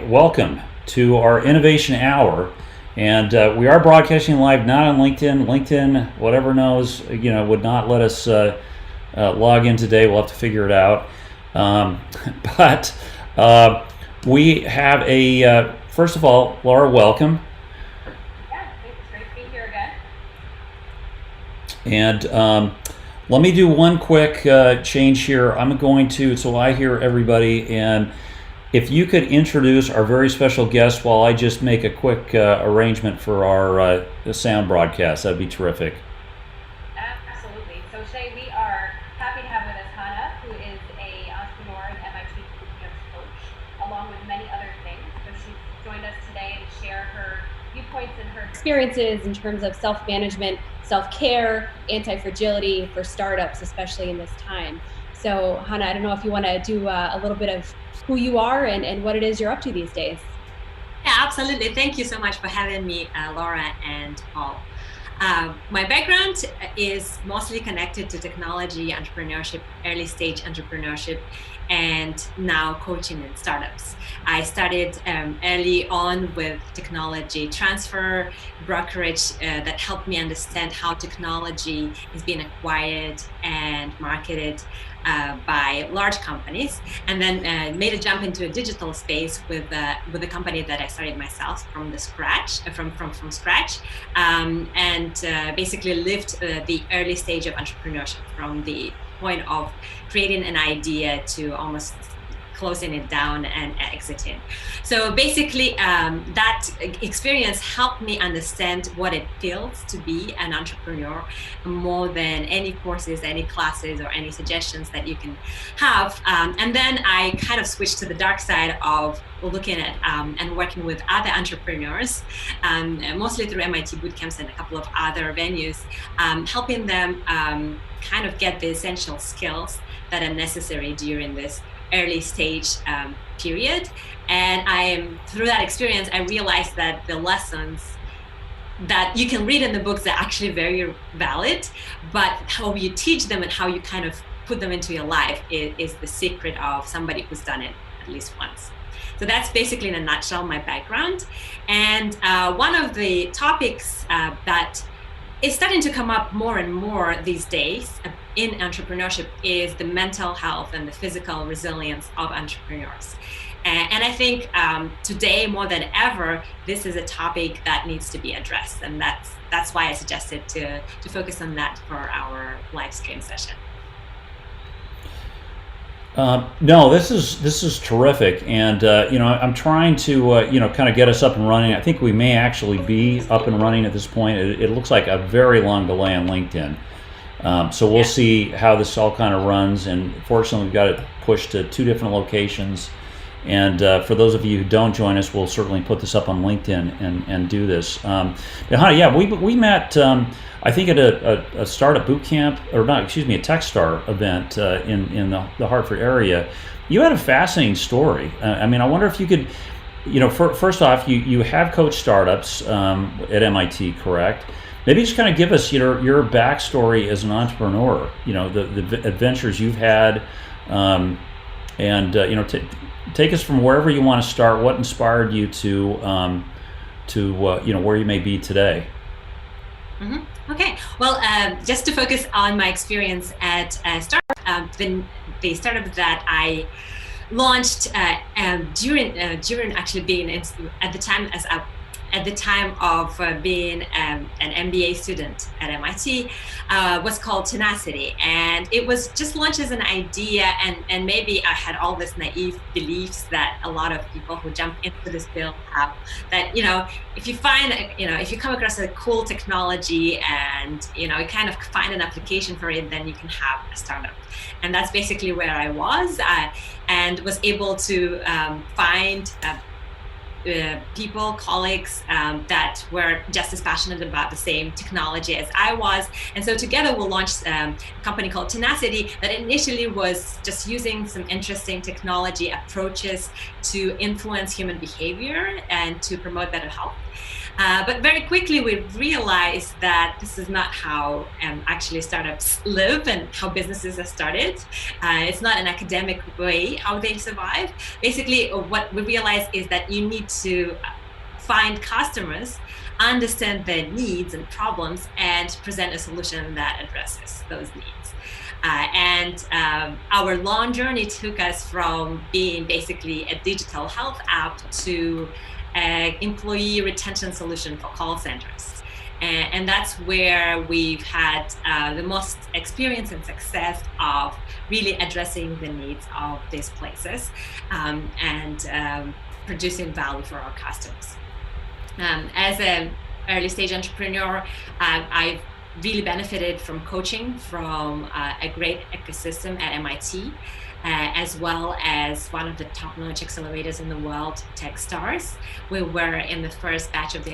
welcome to our Innovation Hour. And we are broadcasting live, not on LinkedIn. LinkedIn, whatever knows, would not let us log in today. We'll have to figure it out. But we have first of all, Laura, welcome. Yeah, it's great to be here again. And let me do one quick change here. I'm going to, so I hear everybody, and if you could introduce our very special guest while I just make a quick arrangement for our sound broadcast, that'd be terrific. Absolutely. So today we are happy to have with us Hannah, who is an entrepreneur and MIT bootcamp coach, along with many other things. So she's joined us today to share her viewpoints and her experiences in terms of self-management, self-care, anti-fragility for startups, especially in this time. So Hannah, I don't know if you want to do a little bit of who you are and what it is you're up to these days. Yeah, absolutely. Thank you so much for having me, Laura and Paul. My background is mostly connected to technology, entrepreneurship, early stage entrepreneurship, and now coaching in startups. I started early on with technology transfer, brokerage that helped me understand how technology is being acquired and marketed by large companies, and then made a jump into a digital space with a company that I started myself from scratch, and basically lived the early stage of entrepreneurship from the point of creating an idea to almost closing it down and exiting. So basically, that experience helped me understand what it feels to be an entrepreneur more than any courses, any classes, or any suggestions that you can have. And then I kind of switched to the dark side of looking at and working with other entrepreneurs, mostly through MIT bootcamps and a couple of other venues, helping them kind of get the essential skills that are necessary during this early stage period. And through that experience, I realized that the lessons that you can read in the books are actually very valid, but how you teach them and how you kind of put them into your life is the secret of somebody who's done it at least once. So that's basically in a nutshell my background. And one of the topics that is starting to come up more and more these days in entrepreneurship is the mental health and the physical resilience of entrepreneurs. And I think today more than ever, this is a topic that needs to be addressed. And that's why I suggested to focus on that for our live stream session. No, this is terrific, and I'm trying to kind of get us up and running. I think we may actually be up and running at this point. It looks like a very long delay on LinkedIn, so we'll see how this all kind of runs. And fortunately, we've got it pushed to 2 different locations. And for those of you who don't join us, we'll certainly put this up on LinkedIn and do this. We met. I think at a startup boot camp, or not, excuse me, a Techstar event in the Hartford area. You had a fascinating story. I wonder if you could, first off, you have coached startups at MIT, correct? Maybe just kind of give us your backstory as an entrepreneur. The adventures you've had, take us from wherever you want to start. What inspired you to where you may be today? Mm-hmm. Okay. Well, just to focus on my experience at startup, the startup that I launched during actually being at the time of being an MBA student at MIT was called Tenacity, and it was just launched as an idea, and maybe I had all this naive beliefs that a lot of people who jump into this field have, that if you come across a cool technology and you kind of find an application for it, then you can have a startup. And that's basically where I was, and was able to find people, colleagues that were just as passionate about the same technology as I was. And so together we launched a company called Tenacity that initially was just using some interesting technology approaches to influence human behavior and to promote better health. But very quickly we realized that this is not how actually startups live and how businesses are started. It's not an academic way how they survive. Basically, what we realized is that you need to find customers, understand their needs and problems, and present a solution that addresses those needs. Our long journey took us from being basically a digital health app to an employee retention solution for call centers. And that's where we've had the most experience and success of really addressing the needs of these places and producing value for our customers. As an early stage entrepreneur, I've really benefited from coaching from a great ecosystem at MIT, as well as one of the top-notch accelerators in the world, Techstars. We were in the first batch of the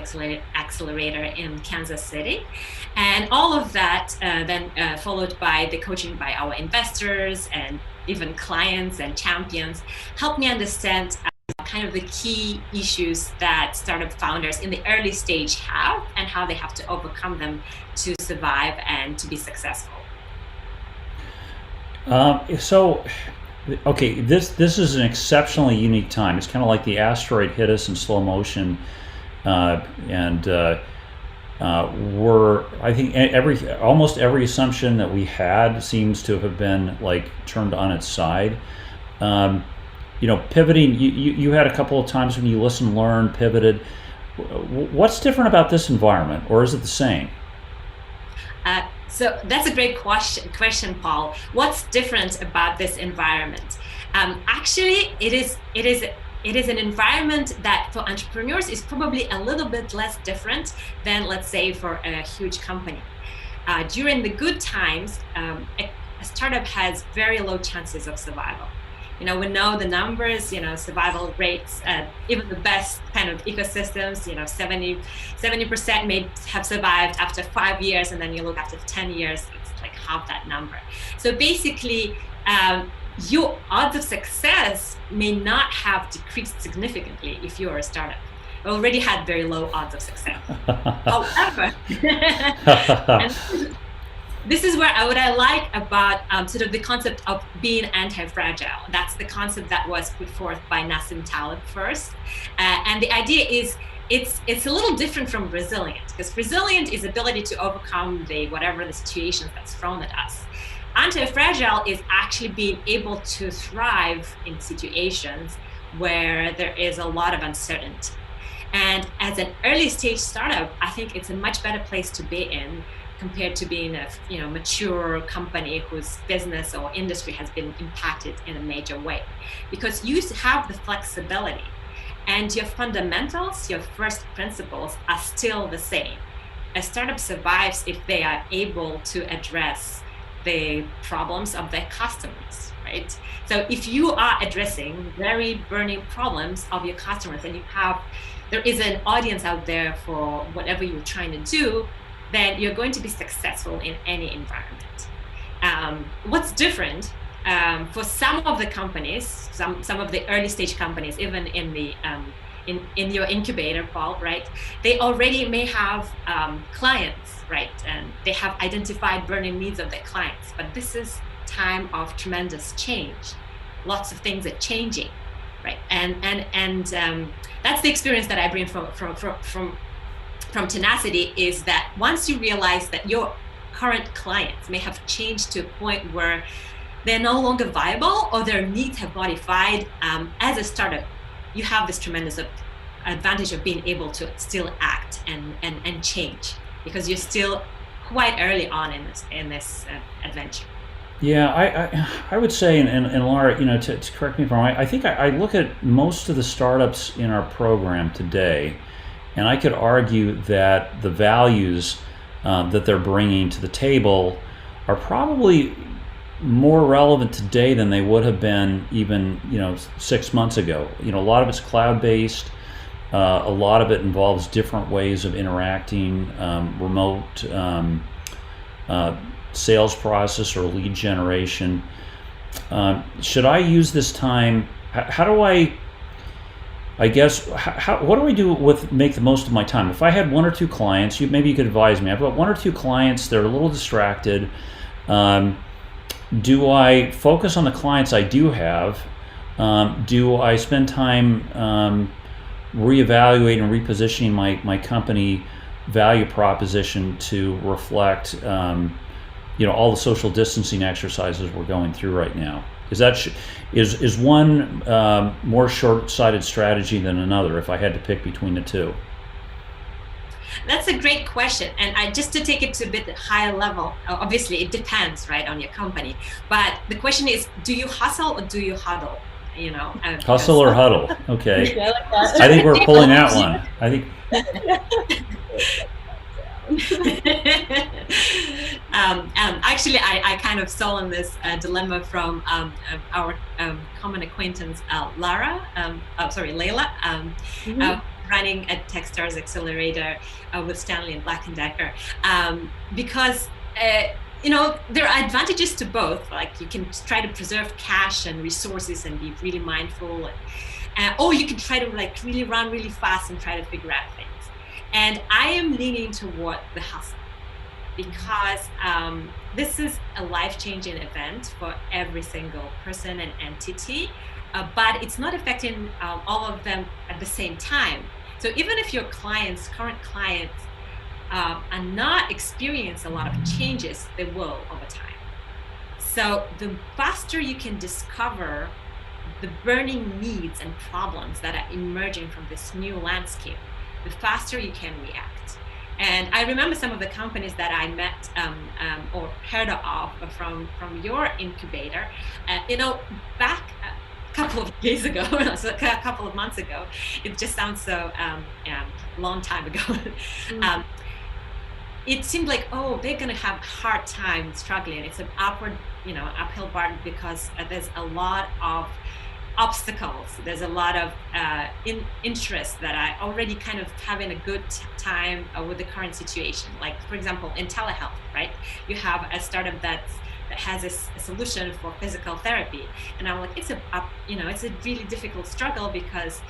accelerator in Kansas City. And all of that then followed by the coaching by our investors and even clients and champions helped me understand kind of the key issues that startup founders in the early stage have and how they have to overcome them to survive and to be successful. Okay, this is an exceptionally unique time. It's kind of like the asteroid hit us in slow motion, and I think almost every assumption that we had seems to have been like turned on its side. Pivoting. You had a couple of times when you listened, learned, pivoted. What's different about this environment, or is it the same? So that's a great question, Paul. What's different about this environment? Actually, it is an environment that for entrepreneurs is probably a little bit less different than, let's say, for a huge company. During the good times, a startup has very low chances of survival. We know the numbers, survival rates, even the best kind of ecosystems, 70% may have survived after 5 years, and then you look after 10 years, it's like half that number. So basically, your odds of success may not have decreased significantly if you're a startup. We already had very low odds of success. However, this is what I like about sort of the concept of being anti-fragile. That's the concept that was put forth by Nassim Taleb first. And the idea is it's a little different from resilient, because resilient is ability to overcome whatever the situations that's thrown at us. Anti-fragile is actually being able to thrive in situations where there is a lot of uncertainty. And as an early stage startup, I think it's a much better place to be in compared to being a mature company whose business or industry has been impacted in a major way, because you have the flexibility and your fundamentals, your first principles are still the same. A startup survives if they are able to address the problems of their customers, right? So if you are addressing very burning problems of your customers and there is an audience out there for whatever you're trying to do, then you're going to be successful in any environment. What's different for some of the companies, some of the early stage companies, even in the in your incubator, Paul, right? They already may have clients, right? And they have identified burning needs of their clients. But this is time of tremendous change. Lots of things are changing, right? And that's the experience that I bring from Tenacity, is that once you realize that your current clients may have changed to a point where they're no longer viable or their needs have modified, as a startup, you have this tremendous advantage of being able to still act and change, because you're still quite early on in this adventure. Yeah, I would say, and Laura, to correct me if I'm wrong, I think I look at most of the startups in our program today, and I could argue that the values that they're bringing to the table are probably more relevant today than they would have been even 6 months ago. A lot of it's cloud-based. A lot of it involves different ways of interacting, remote sales process or lead generation. Should I use this time? How do I I guess what do I do with make the most of my time? If I had one or two clients, maybe you could advise me. I've got one or two clients; they're a little distracted. Um, do I focus on the clients I do have? Do I spend time reevaluating and repositioning my company value proposition to reflect all the social distancing exercises we're going through right now? Is one more short-sighted strategy than another if I had to pick between the two? That's a great question. And just to take it to a bit higher level, obviously it depends, right, on your company. But the question is, do you hustle or do you huddle? Hustle or huddle? Okay. Yeah, I like that. I think we're pulling that one. I think. Actually, I kind of stolen this dilemma from our common acquaintance, Layla, running at Techstars Accelerator with Stanley and Black & Decker, because there are advantages to both. Like, you can try to preserve cash and resources and be really mindful, or you can try to really run really fast and try to figure out things. And I am leaning toward the hustle, because this is a life-changing event for every single person and entity, but it's not affecting all of them at the same time. So even if your current clients, are not experiencing a lot of changes, they will over time. So the faster you can discover the burning needs and problems that are emerging from this new landscape, the faster you can react. And I remember some of the companies that I met or heard of from your incubator, back a couple of days ago, so a couple of months ago. It just sounds so long time ago. It seemed like, they're going to have a hard time struggling. It's an uphill battle, because there's a lot of obstacles. There's a lot of interest that are already kind of having a good time with the current situation. Like, for example, in telehealth, right? You have a startup that has a solution for physical therapy, and I'm like, it's a really difficult struggle, because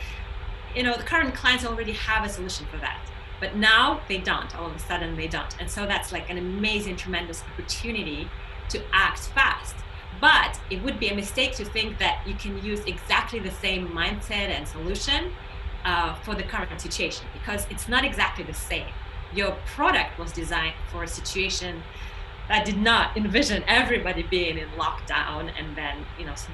the current clients already have a solution for that. But now they don't, all of a sudden they don't. And so that's like an amazing, tremendous opportunity to act fast. But it would be a mistake to think that you can use exactly the same mindset and solution for the current situation, because it's not exactly the same. Your product was designed for a situation that did not envision everybody being in lockdown and then,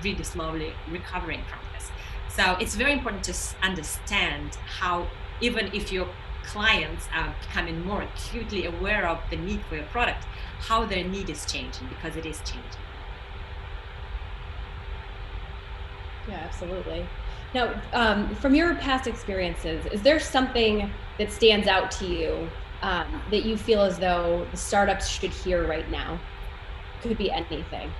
really slowly recovering from this. So it's very important to understand how, even if your clients are becoming more acutely aware of the need for your product, how their need is changing, because it is changing. Yeah, absolutely. Now, from your past experiences, is there something that stands out to you that you feel as though the startups should hear right now? Could be anything.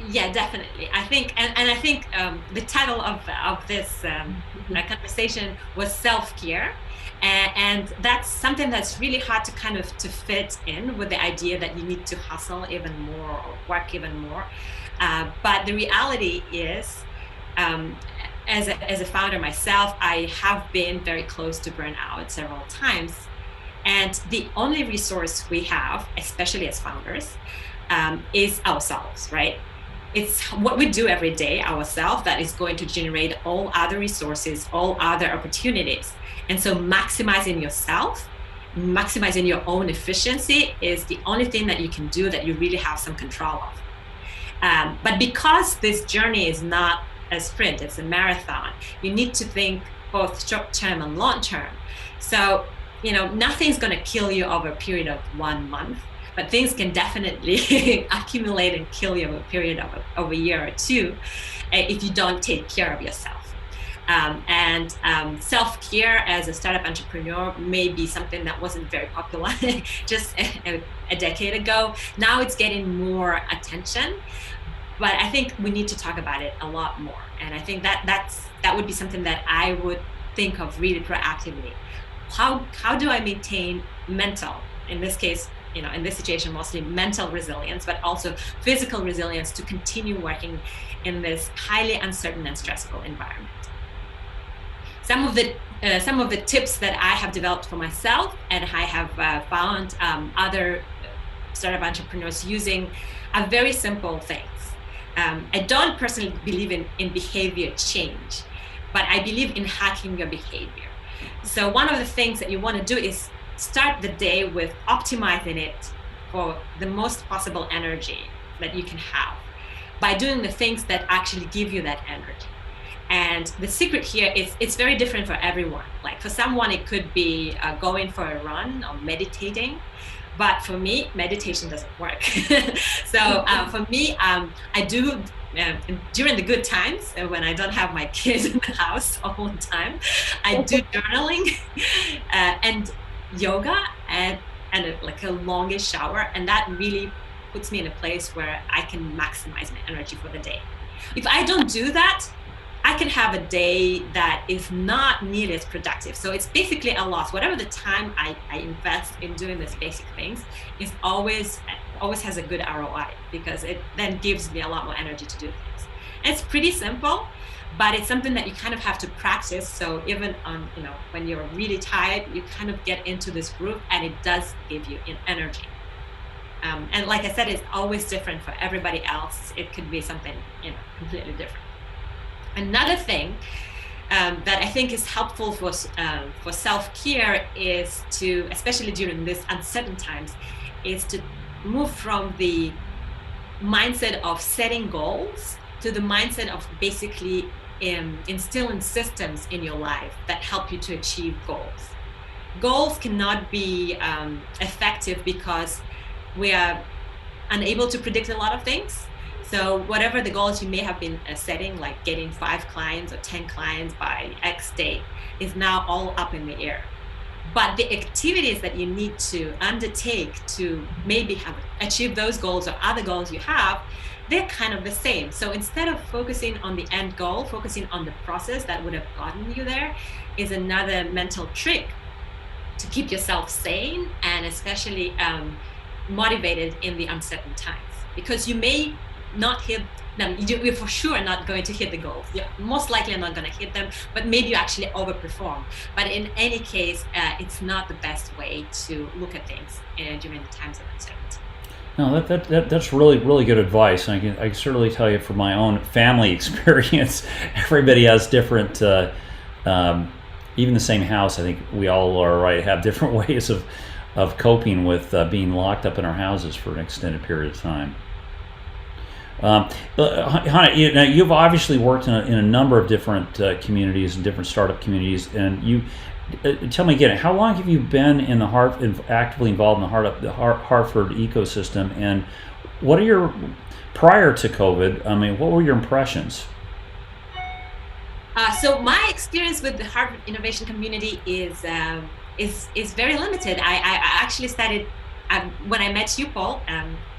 Yeah, definitely. I think, and I think the title of this conversation was self-care. And that's something that's really hard to fit in with the idea that you need to hustle even more or work even more. But the reality is, as a founder myself, I have been very close to burnout several times. And the only resource we have, especially as founders, is ourselves, right? It's what we do every day ourselves that is going to generate all other resources, all other opportunities. And so maximizing yourself, maximizing your own efficiency is the only thing that you can do that you really have some control of. But because this journey is not a sprint, it's a marathon, you need to think both short-term and long-term. So, nothing's going to kill you over a period of 1 month, but things can definitely accumulate and kill you over a period of a year or two if you don't take care of yourself. And self-care as a startup entrepreneur may be something that wasn't very popular just a decade ago. Now it's getting more attention, but I think we need to talk about it a lot more. And I think that would be something that I would think of really proactively. How do I maintain mental, in this case, in this situation, mostly mental resilience, but also physical resilience to continue working in this highly uncertain and stressful environment? some of the tips that I have developed for myself and I have found other startup entrepreneurs using are very simple things. I don't personally believe in behavior change, but I believe in hacking your behavior. So one of the things that you want to do is start the day with optimizing it for the most possible energy that you can have by doing the things that actually give you that energy. And the secret here is it's very different for everyone. Like for someone, it could be going for a run or meditating. But for me, meditation doesn't work. So for me, I do, during the good times, when I don't have my kids in the house all the time, I do journaling and yoga and like a longish shower. And that really puts me in a place where I can maximize my energy for the day. If I don't do that, I can have a day that is not nearly as productive. So it's basically a loss. Whatever the time I invest in doing these basic things is always has a good ROI, because it then gives me a lot more energy to do things. And it's pretty simple, but it's something that you kind of have to practice. So even on, when you're really tired, you kind of get into this groove, and it does give you energy. And like I said, it's always different for everybody else. It could be something, completely different. Another thing that I think is helpful for self-care is to, especially during these uncertain times, is to move from the mindset of setting goals to the mindset of basically instilling systems in your life that help you to achieve goals. Goals cannot be effective because we are unable to predict a lot of things. So whatever the goals you may have been setting, like getting 5 clients or 10 clients by X date, is now all up in the air. But the activities that you need to undertake to maybe achieve those goals or other goals you have, they're kind of the same. So instead of focusing on the end goal, focusing on the process that would have gotten you there is another mental trick to keep yourself sane and especially motivated in the uncertain times. Because you may not hit them, you're for sure not going to hit the goals. You're most likely not going to hit them, but maybe you actually overperform. But in any case, it's not the best way to look at things during the times of uncertainty. No, that's really, really good advice. And I can certainly tell you from my own family experience, everybody has different, even the same house, I think we all are right, have different ways of coping with being locked up in our houses for an extended period of time. Hannah, you've obviously worked in a number of different communities and different startup communities, and you tell me again, how long have you been in the actively involved in the Hartford ecosystem, and what are your prior to COVID? I mean, what were your impressions? So my experience with the Hartford innovation community is very limited. I actually started. When I met you, Paul,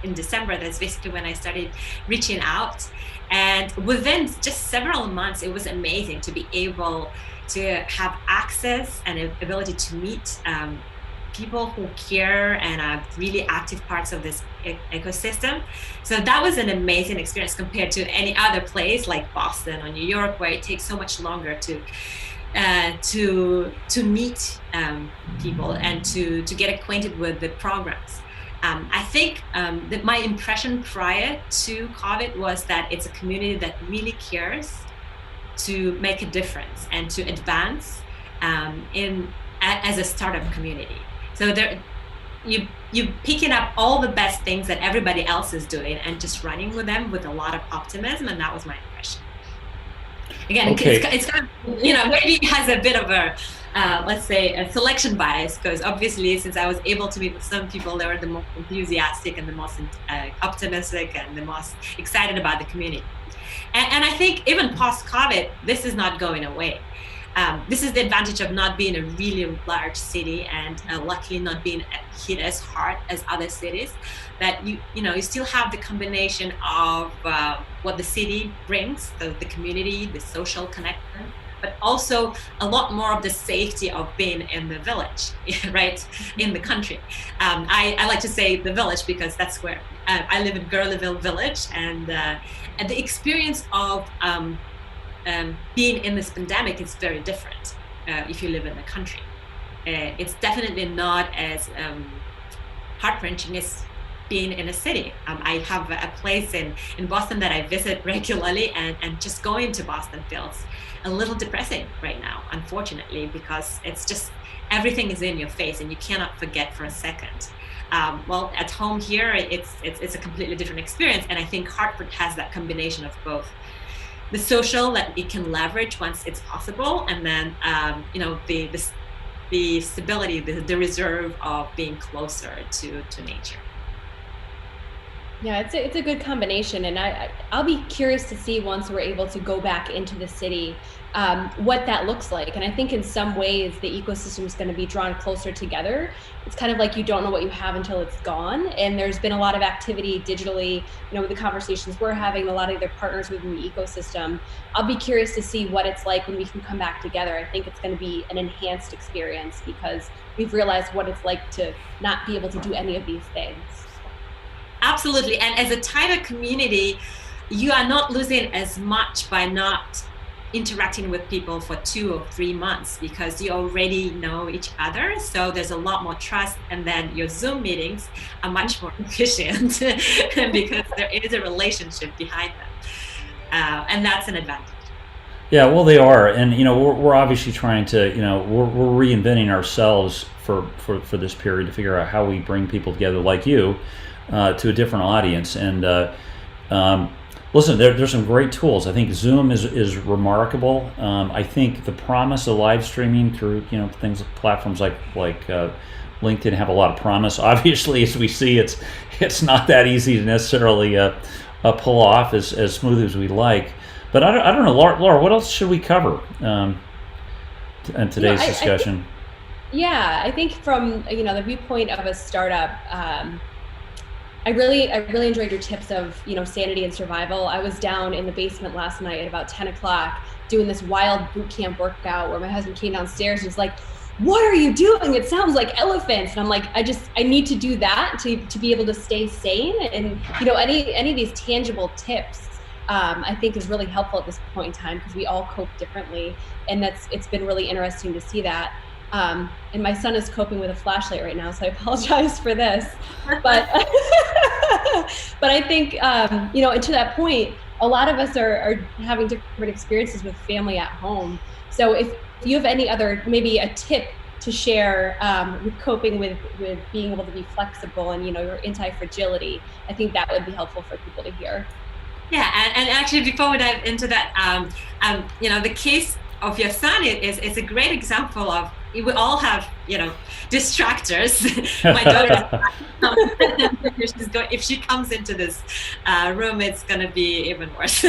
in December, that's basically when I started reaching out. And within just several months, it was amazing to be able to have access and ability to meet people who care and are really active parts of this ecosystem. So that was an amazing experience compared to any other place like Boston or New York, where it takes so much longer to meet people and to get acquainted with the programs. I think that my impression prior to COVID was that it's a community that really cares to make a difference and to advance as a startup community. So you picking up all the best things that everybody else is doing and just running with them with a lot of optimism, and that was my impression. Again, okay. It's kind of, maybe it has a bit of a, let's say, a selection bias, because obviously since I was able to meet with some people that were the most enthusiastic and the most optimistic and the most excited about the community. And I think even post-COVID, this is not going away. This is the advantage of not being a really large city and luckily not being hit as hard as other cities, that you still have the combination of what the city brings, the community, the social connection, but also a lot more of the safety of being in the village, right, in the country. I like to say the village because that's where I live in Gurleyville Village, and the experience of being in this pandemic is very different. if you live in the country. It's definitely not as heart-wrenching as being in a city. I have a place in Boston that I visit regularly, and just going to Boston feels a little depressing right now, unfortunately, because it's just everything is in your face and you cannot forget for a second. Well, at home here, it's a completely different experience, and I think Hartford has that combination of both the social that it can leverage once it's possible, and then the stability, the reserve of being closer to nature. Yeah, it's a good combination, and I'll be curious to see once we're able to go back into the city, what that looks like. And I think in some ways the ecosystem is going to be drawn closer together. It's kind of like you don't know what you have until it's gone. And there's been a lot of activity digitally, with the conversations we're having, a lot of other partners within the ecosystem. I'll be curious to see what it's like when we can come back together. I think it's going to be an enhanced experience because we've realized what it's like to not be able to do any of these things. Absolutely. And as a tighter community, you are not losing as much by not interacting with people for 2 or 3 months, because you already know each other. So there's a lot more trust. And then your Zoom meetings are much more efficient because there is a relationship behind them. And that's an advantage. Yeah, well, they are. And, we're obviously trying to, we're reinventing ourselves for this period to figure out how we bring people together like you, to a different audience. And listen, there's some great tools. I think Zoom is remarkable. I think the promise of live streaming through things, platforms like LinkedIn have a lot of promise. Obviously, as we see, it's not that easy to necessarily pull off as smooth as we'd like. But I don't know, Laura, what else should we cover in today's discussion? I think from the viewpoint of a startup. I really enjoyed your tips of, sanity and survival. I was down in the basement last night at about 10 o'clock doing this wild boot camp workout where my husband came downstairs and was like, "What are you doing? It sounds like elephants." And I'm like, I need to do that to be able to stay sane. And, any of these tangible tips, I think is really helpful at this point in time because we all cope differently. And it's been really interesting to see that. And my son is coping with a flashlight right now, so I apologize for this. But but I think, and to that point, a lot of us are having different experiences with family at home. So if you have any other, maybe a tip to share with coping with being able to be flexible and, your anti-fragility, I think that would be helpful for people to hear. Yeah, and actually before we dive into that, the case of your son is a great example of, we all have, distractors. My daughter, if she comes into this room, it's going to be even worse.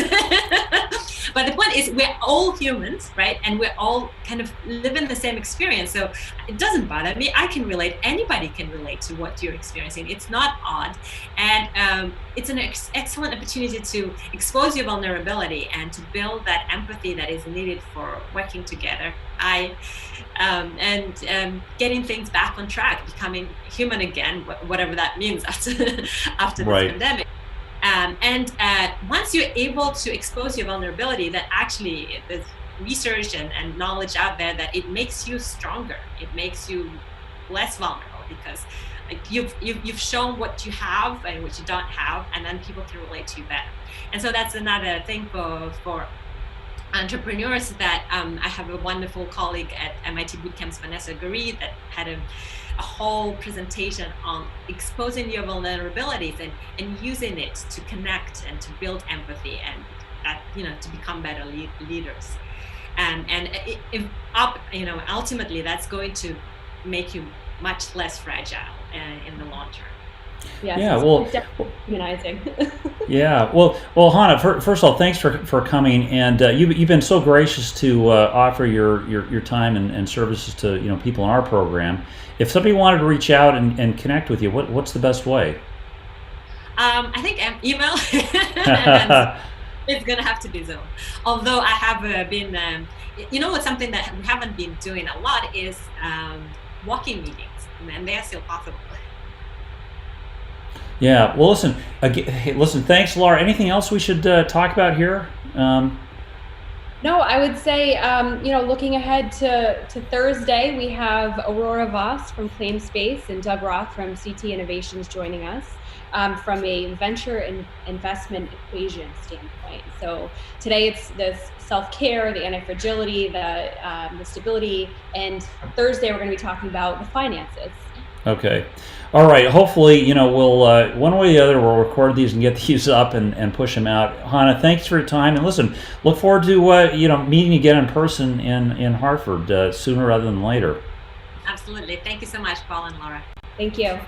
But the point is, we're all humans, right? And we're all kind of living the same experience. So it doesn't bother me. I can relate. Anybody can relate to what you're experiencing. It's not odd. And it's an excellent opportunity to expose your vulnerability and to build that empathy that is needed for working together. And getting things back on track, becoming human again, whatever that means after this pandemic. And once you're able to expose your vulnerability, that actually there's research and knowledge out there that it makes you stronger. It makes you less vulnerable because you've shown what you have and what you don't have, and then people can relate to you better. And so that's another thing for entrepreneurs that I have a wonderful colleague at MIT Bootcamps, Vanessa Guri, that had a whole presentation on exposing your vulnerabilities and using it to connect and to build empathy and to become better leaders. And ultimately that's going to make you much less fragile in the long term. Yeah, well, definitely humanizing. Yeah, well, Hannah, first of all, thanks for coming, and you've been so gracious to offer your time and services to people in our program. If somebody wanted to reach out and connect with you, what's the best way? I think email. It's gonna have to be Zoom. Although I have been, what's something that we haven't been doing a lot is walking meetings, and they are still possible. Yeah. Well, listen. Thanks, Laura. Anything else we should talk about here? No, I would say, looking ahead to Thursday, we have Aurora Voss from ClaimSpace and Doug Roth from CT Innovations joining us from a venture investment equation standpoint. So today it's the self-care, the anti-fragility, the stability, and Thursday we're going to be talking about the finances. Okay. All right. Hopefully, we'll one way or the other we'll record these and get these up and push them out. Hannah, thanks for your time, and listen, look forward to meeting again in person in Hartford sooner rather than later. Absolutely. Thank you so much, Paul and Laura. Thank you.